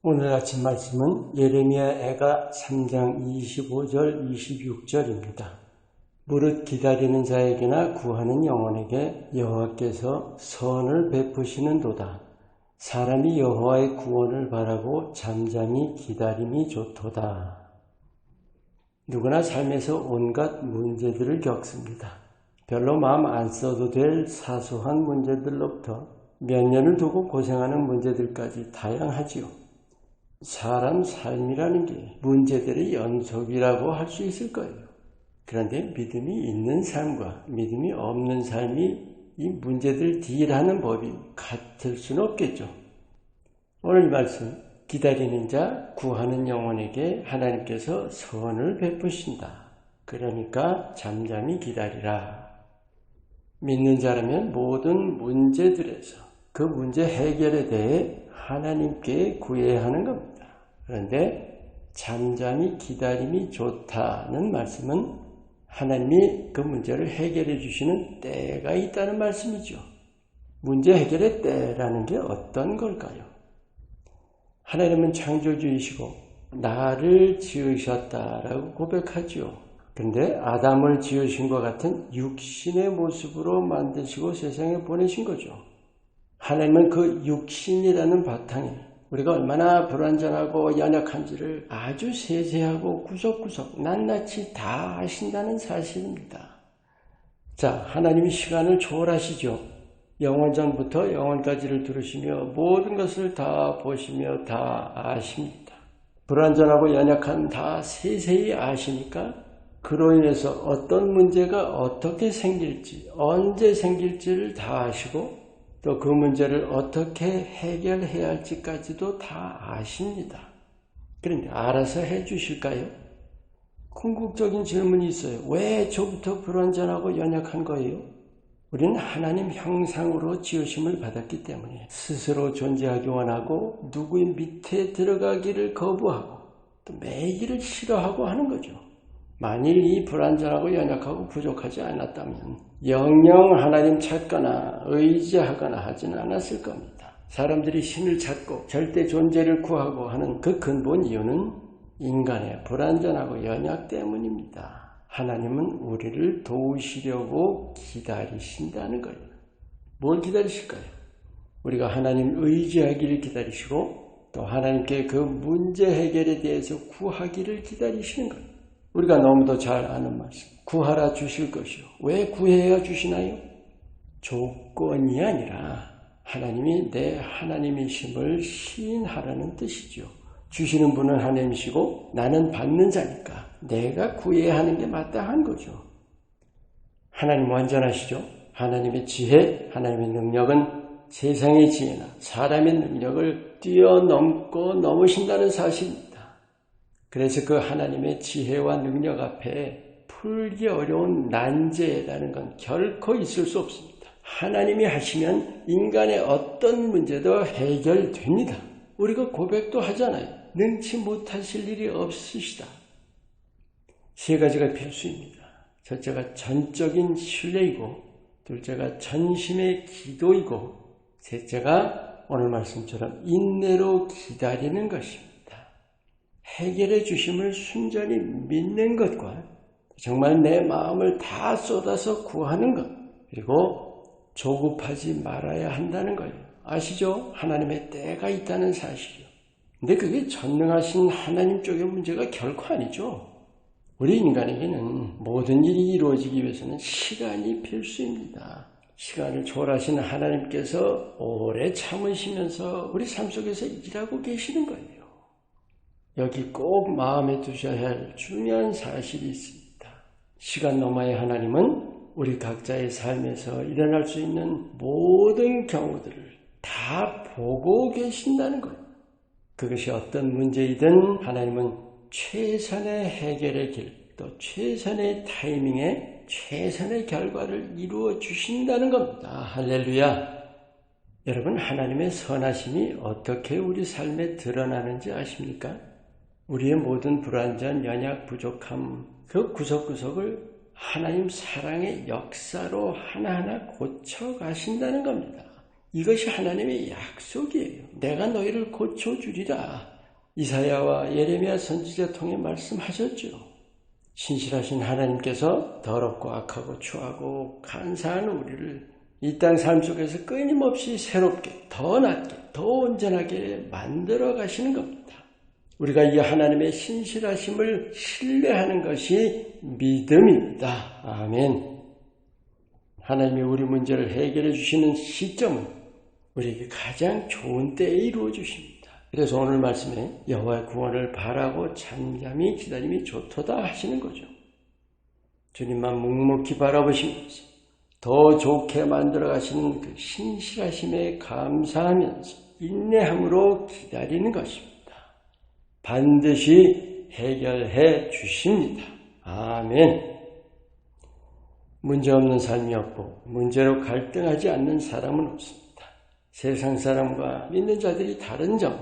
오늘 아침 말씀은 예레미야애가 3장 25절 26절입니다. 무릇 기다리는 자에게나 구하는 영혼에게 여호와께서 선을 베푸시는도다. 사람이 여호와의 구원을 바라고 잠잠히 기다림이 좋도다. 누구나 삶에서 온갖 문제들을 겪습니다. 별로 마음 안 써도 될 사소한 문제들로부터 몇 년을 두고 고생하는 문제들까지 다양하지요. 사람 삶이라는 게 문제들의 연속이라고 할 수 있을 거예요. 그런데 믿음이 있는 삶과 믿음이 없는 삶이 이 문제들 딜하는 법이 같을 수는 없겠죠. 오늘 말씀, 기다리는 자, 구하는 영혼에게 하나님께서 선을 베푸신다. 그러니까 잠잠히 기다리라. 믿는 자라면 모든 문제들에서 그 문제 해결에 대해 하나님께 구해야 하는 겁니다. 그런데 잠잠히 기다림이 좋다는 말씀은 하나님이 그 문제를 해결해 주시는 때가 있다는 말씀이죠. 문제 해결의 때라는 게 어떤 걸까요? 하나님은 창조주이시고 나를 지으셨다라고 고백하죠. 그런데 아담을 지으신 것 같은 육신의 모습으로 만드시고 세상에 보내신 거죠. 하나님은 그 육신이라는 바탕에 우리가 얼마나 불완전하고 연약한지를 아주 세세하고 구석구석 낱낱이 다 아신다는 사실입니다. 자, 하나님이 시간을 초월하시죠. 영원전부터 영원까지를 들으시며 모든 것을 다 보시며 다 아십니다. 불완전하고 연약한 다 세세히 아시니까 그로 인해서 어떤 문제가 어떻게 생길지, 언제 생길지를 다 아시고 또 그 문제를 어떻게 해결해야 할지까지도 다 아십니다. 그런데 알아서 해 주실까요? 궁극적인 질문이 있어요. 왜 저부터 불완전하고 연약한 거예요? 우리는 하나님 형상으로 지으심을 받았기 때문에 스스로 존재하기 원하고 누구의 밑에 들어가기를 거부하고 또 매일을 싫어하고 하는 거죠. 만일 이 불완전하고 연약하고 부족하지 않았다면 영영 하나님 찾거나 의지하거나 하지는 않았을 겁니다. 사람들이 신을 찾고 절대 존재를 구하고 하는 그 근본 이유는 인간의 불완전하고 연약 때문입니다. 하나님은 우리를 도우시려고 기다리신다는 거예요. 뭘 기다리실까요? 우리가 하나님 의지하기를 기다리시고 또 하나님께 그 문제 해결에 대해서 구하기를 기다리시는 거예요. 우리가 너무도 잘 아는 말씀. 구하라 주실 것이요. 왜 구해야 주시나요? 조건이 아니라 하나님이 내 하나님이심을 시인하라는 뜻이죠. 주시는 분은 하나님이시고 나는 받는 자니까 내가 구해야 하는 게 마땅한 거죠. 하나님 완전하시죠? 하나님의 지혜, 하나님의 능력은 세상의 지혜나 사람의 능력을 뛰어넘고 넘으신다는 사실입니다. 그래서 그 하나님의 지혜와 능력 앞에 풀기 어려운 난제라는 건 결코 있을 수 없습니다. 하나님이 하시면 인간의 어떤 문제도 해결됩니다. 우리가 고백도 하잖아요. 능치 못하실 일이 없으시다. 세 가지가 필수입니다. 첫째가 전적인 신뢰이고 둘째가 전심의 기도이고 셋째가 오늘 말씀처럼 인내로 기다리는 것입니다. 해결해 주심을 순전히 믿는 것과 정말 내 마음을 다 쏟아서 구하는 것 그리고 조급하지 말아야 한다는 거예요. 아시죠? 하나님의 때가 있다는 사실이요. 근데 그게 전능하신 하나님 쪽의 문제가 결코 아니죠. 우리 인간에게는 모든 일이 이루어지기 위해서는 시간이 필수입니다. 시간을 초월하신 하나님께서 오래 참으시면서 우리 삶 속에서 일하고 계시는 거예요. 여기 꼭 마음에 두셔야 할 중요한 사실이 있습니다. 시간 너머의 하나님은 우리 각자의 삶에서 일어날 수 있는 모든 경우들을 다 보고 계신다는 거예요. 그것이 어떤 문제이든 하나님은 최선의 해결의 길, 또 최선의 타이밍에 최선의 결과를 이루어 주신다는 겁니다. 할렐루야! 여러분, 하나님의 선하심이 어떻게 우리 삶에 드러나는지 아십니까? 우리의 모든 불완전, 연약, 부족함, 그 구석구석을 하나님 사랑의 역사로 하나하나 고쳐가신다는 겁니다. 이것이 하나님의 약속이에요. 내가 너희를 고쳐주리라. 이사야와 예레미야 선지자 통해 말씀하셨죠. 신실하신 하나님께서 더럽고 악하고 추하고 간사한 우리를 이 땅 삶 속에서 끊임없이 새롭게, 더 낫게, 더 온전하게 만들어 가시는 겁니다. 우리가 이 하나님의 신실하심을 신뢰하는 것이 믿음입니다. 아멘. 하나님이 우리 문제를 해결해 주시는 시점은 우리에게 가장 좋은 때에 이루어 주십니다. 그래서 오늘 말씀에 여호와의 구원을 바라고 잠잠히 기다림이 좋도다 하시는 거죠. 주님만 묵묵히 바라보시면서 더 좋게 만들어 가시는 그 신실하심에 감사하면서 인내함으로 기다리는 것입니다. 반드시 해결해 주십니다. 아멘. 문제없는 삶이 없고 문제로 갈등하지 않는 사람은 없습니다. 세상 사람과 믿는 자들이 다른 점은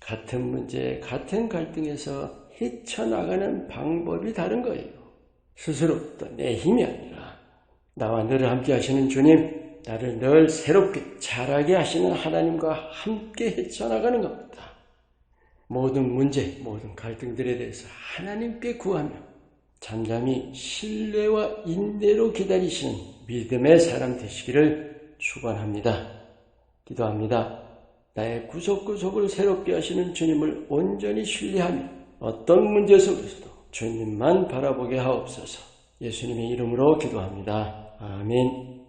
같은 문제, 같은 갈등에서 헤쳐나가는 방법이 다른 거예요. 스스로 또 내 힘이 아니라 나와 늘 함께 하시는 주님, 나를 늘 새롭게 자라게 하시는 하나님과 함께 헤쳐나가는 겁니다. 모든 문제, 모든 갈등들에 대해서 하나님께 구하며 잠잠히 신뢰와 인내로 기다리시는 믿음의 사람 되시기를 축원합니다. 기도합니다. 나의 구석구석을 새롭게 하시는 주님을 온전히 신뢰하며 어떤 문제 속에서도 주님만 바라보게 하옵소서. 예수님의 이름으로 기도합니다. 아멘.